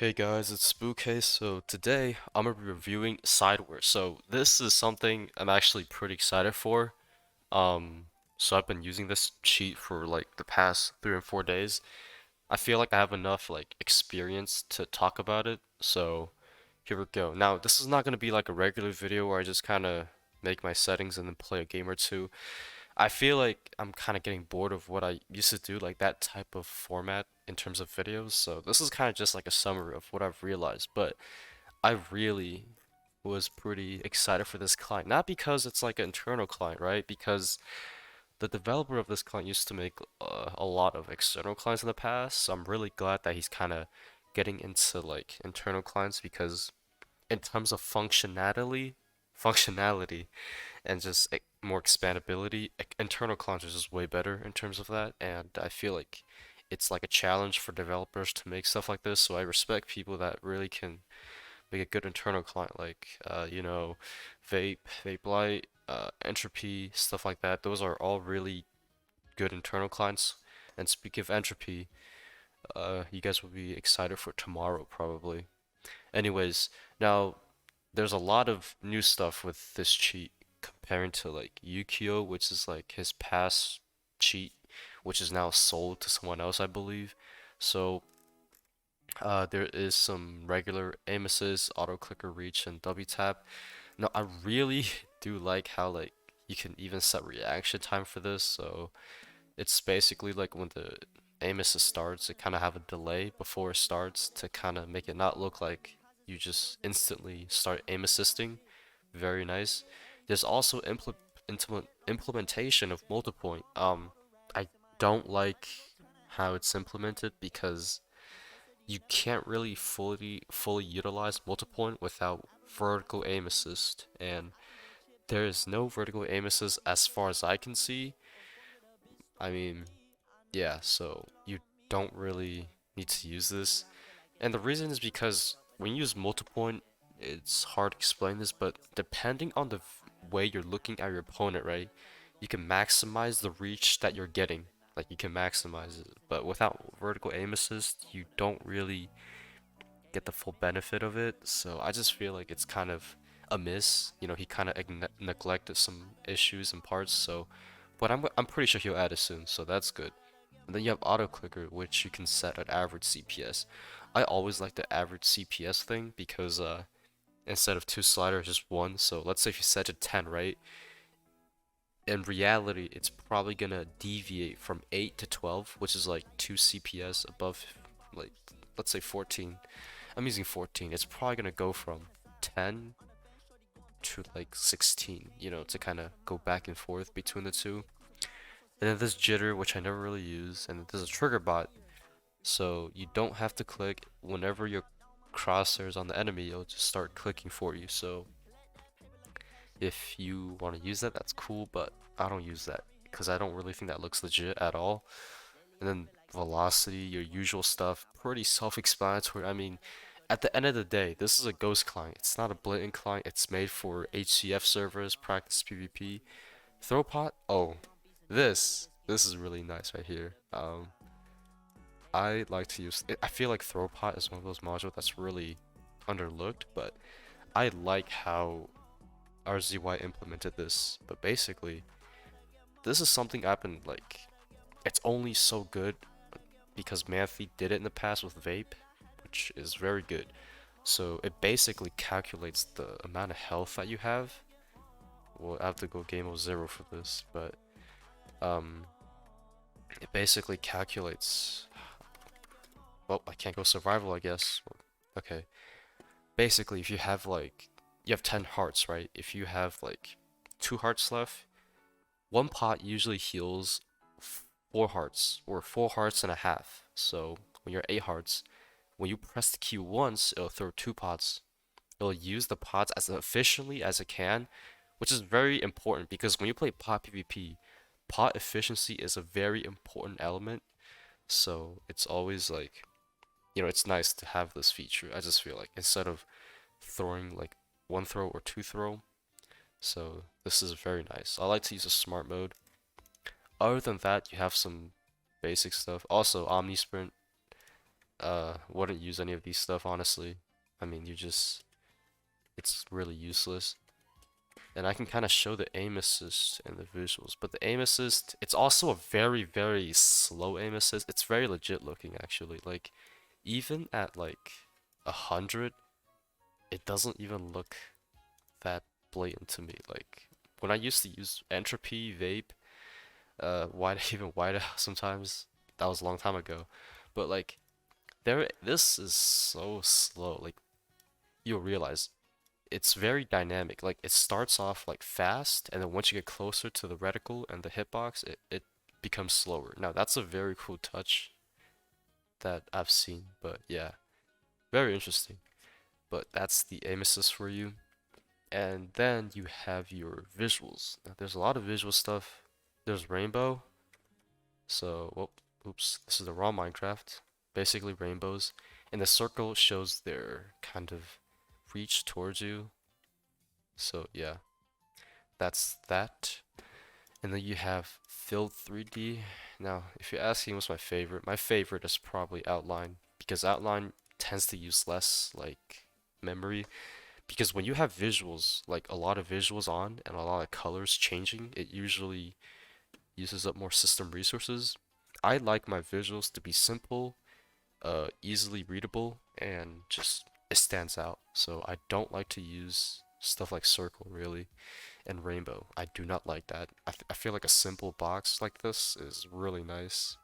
Hey guys, it's Spookay. So today I'm gonna be reviewing Sideware. So this is something I'm actually pretty excited for. Um, so I've been using this cheat for like the past 3 or 4 days. I feel like I have enough like experience to talk about it. So here we go. Now this is not gonna be like a regular video where I just kind of make my settings and then play a game or two. I feel like I'm kind of getting bored of what I used to do, like that type of format in terms of videos. So this is kind of just like a summary of what I've realized. But I really was pretty excited for this client. Not because it's like an internal client, right? Because the developer of this client used to make a lot of external clients in the past. So I'm really glad that he's kind of getting into like internal clients because in terms of functionality and just more expandability. Internal clients is just way better in terms of that, and I feel like it's like a challenge for developers to make stuff like this. So I respect people that really can make a good internal client, like Vape Light, Entropy, stuff like that. Those are all really good internal clients. And speaking of Entropy, you guys will be excited for tomorrow probably. Anyways, now there's a lot of new stuff with this cheat comparing to like Yukio, which is like his past cheat, which is now sold to someone else, I believe. So there is some regular aim assist, auto clicker reach, and W tap. Now I really do like how like you can even set reaction time for this. So it's basically like when the aim assist starts, it kind of have a delay before it starts to kind of make it not look like you just instantly start aim assisting. Very nice. There's also implementation of multipoint. I don't like how it's implemented because you can't really fully utilize multipoint without vertical aim assist, and there is no vertical aim assist as far as I can see. I mean, yeah, so you don't really need to use this. And the reason is because when you use multipoint, it's hard to explain this, but depending on the way you're looking at your opponent, right, you can maximize the reach that you're getting. Like you can maximize it, but without vertical aim assist, you don't really get the full benefit of it. So I just feel like it's kind of a miss. You know, he kind of neglected some issues and parts. So, but I'm pretty sure he'll add it soon. So that's good. And then you have auto clicker, which you can set at average CPS. I always like the average CPS thing because instead of two sliders, just one. So let's say if you set it 10, right? In reality, it's probably gonna deviate from 8 to 12, which is like 2 CPS above, like, let's say 14. I'm using 14. It's probably gonna go from 10 to like 16, to kind of go back and forth between the two. And then this jitter, which I never really use, and there's a trigger bot, so you don't have to click whenever your crosshairs on the enemy, it'll just start clicking for you. So if you want to use that, that's cool, but I don't use that because I don't really think that looks legit at all. And then velocity, your usual stuff, pretty self-explanatory. I mean, at the end of the day, this is a ghost client. It's not a blatant client. It's made for HCF servers, practice PvP. Throwpot? Oh, this is really nice right here. I like to use it. I feel like throwpot is one of those modules that's really underlooked, but I like how RZY implemented this. But basically, this is something I've been like, it's only so good because Manthe did it in the past with Vape, which is very good. So it basically calculates the amount of health that you have. Well, I have to go game of 0 for this, but um, it basically calculates. Well, I can't go survival, I guess. Okay. Basically, if you have like, you have 10 hearts, right? If you have like 2 hearts left, one pot usually heals 4 hearts or 4.5 hearts. So when you're 8 hearts, when you press the Q once, it'll throw 2 pots. It'll use the pots as efficiently as it can, which is very important because when you play pot PvP, pot efficiency is a very important element. So it's always like, it's nice to have this feature. I just feel like instead of throwing like one throw or two throw. So this is very nice. I like to use a smart mode. Other than that, you have some basic stuff. Also, Omni Sprint. wouldn't use any of these stuff, honestly. I mean, it's really useless. And I can kind of show the aim assist and the visuals, but the aim assist, it's also a very, very slow aim assist. It's very legit looking, actually. Like, even at like 100, it doesn't even look that blatant to me. Like, when I used to use entropy, vape, wide, even wider sometimes, that was a long time ago. But like, this is so slow. Like, you'll realize it's very dynamic. Like it starts off like fast, and then once you get closer to the reticle and the hitbox, it becomes slower. Now that's a very cool touch that I've seen, but yeah, very interesting. But that's the aim assist for you. And then you have your visuals. Now there's a lot of visual stuff. There's rainbow. So, whoop, oops, this is the raw Minecraft. Basically rainbows. And the circle shows their kind of reach towards you. So yeah, that's that. And then you have filled 3D. Now, if you're asking what's my favorite is probably outline because outline tends to use less like memory because when you have visuals, like a lot of visuals on and a lot of colors changing, it usually uses up more system resources. I like my visuals to be simple, easily readable, and just it stands out. So I don't like to use stuff like circle really and rainbow. I do not like that. I feel like a simple box like this is really nice.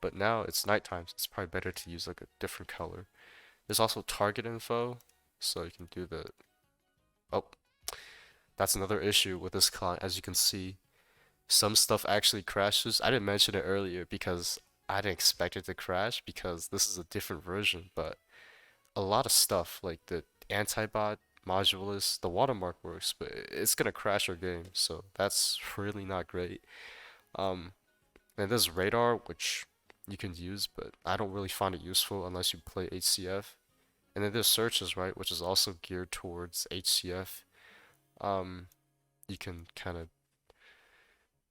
But now it's nighttime, so it's probably better to use like a different color. There's also target info, so you can do the... Oh, that's another issue with this client. As you can see, some stuff actually crashes. I didn't mention it earlier because I didn't expect it to crash because this is a different version, but a lot of stuff like the anti-bot modulus, the watermark works, but it's gonna crash our game, so that's really not great. Um, and there's radar, which you can use, but I don't really find it useful unless you play HCF. And then there's searches, right, which is also geared towards HCF. Um, you can kind of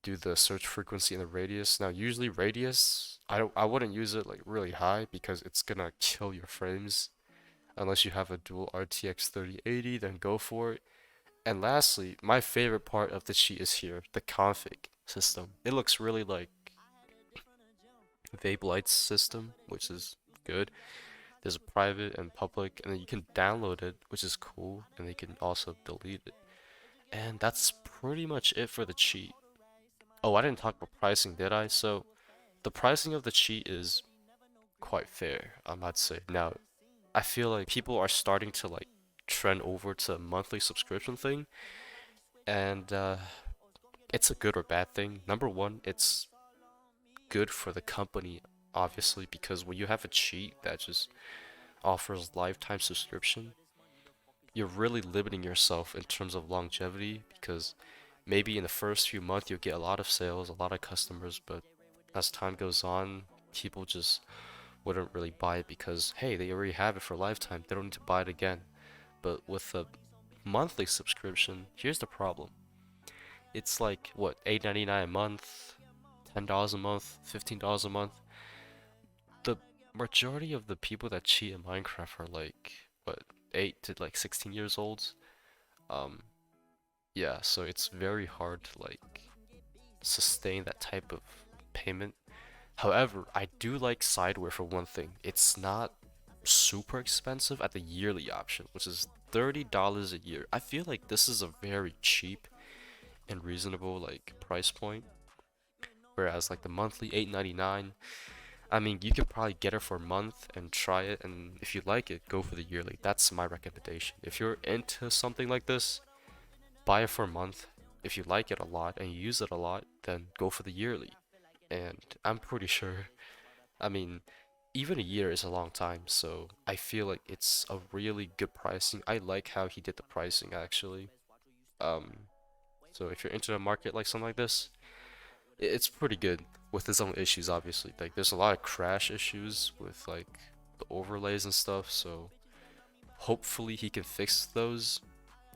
do the search frequency and the radius. Now, usually radius, I wouldn't use it like really high because it's gonna kill your frames. Unless you have a dual RTX 3080, then go for it. And lastly, my favorite part of the cheat is here, the config system. It looks really like Vape Light's system, which is good. There's a private and public, and then you can download it, which is cool, and you can also delete it. And that's pretty much it for the cheat. Oh, I didn't talk about pricing, did I? So, the pricing of the cheat is quite fair, I'd say. Now, I feel like people are starting to like trend over to a monthly subscription thing, and it's a good or bad thing. Number one, it's good for the company, obviously, because when you have a cheat that just offers lifetime subscription, you're really limiting yourself in terms of longevity because maybe in the first few months you'll get a lot of sales, a lot of customers, but as time goes on, people just wouldn't really buy it because hey, they already have it for a lifetime. They don't need to buy it again. But with a monthly subscription, here's the problem. It's like what, $8.99 a month, $10 a month, $15 a month. The majority of the people that cheat in Minecraft are like what, 8 to like 16 years old. Um, yeah, so it's very hard to like sustain that type of payment. However, I do like Sideware for one thing. It's not super expensive at the yearly option, which is $30 a year. I feel like this is a very cheap and reasonable like price point. Whereas like the monthly $8.99, I mean you can probably get it for a month and try it, and if you like it, go for the yearly. That's my recommendation. If you're into something like this, buy it for a month. If you like it a lot and you use it a lot, then go for the yearly. And I'm pretty sure, I mean, even a year is a long time, so I feel like it's a really good pricing. I like how he did the pricing actually. Um, so if you're into the market like something like this, it's pretty good with its own issues, obviously. Like there's a lot of crash issues with like the overlays and stuff, so hopefully he can fix those.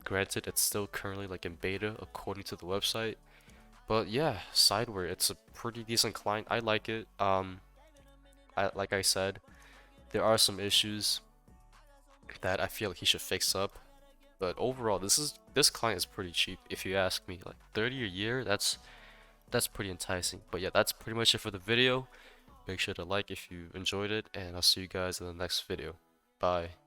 Granted, it's still currently like in beta according to the website. But yeah, Sideware, it's a pretty decent client. I like it. Like I said, There are some issues that I feel like he should fix up, but overall, this client is pretty cheap. If you ask me, like 30 a year, that's pretty enticing. But yeah, that's pretty much it for the video. Make sure to like if you enjoyed it, and I'll see you guys in the next video. Bye.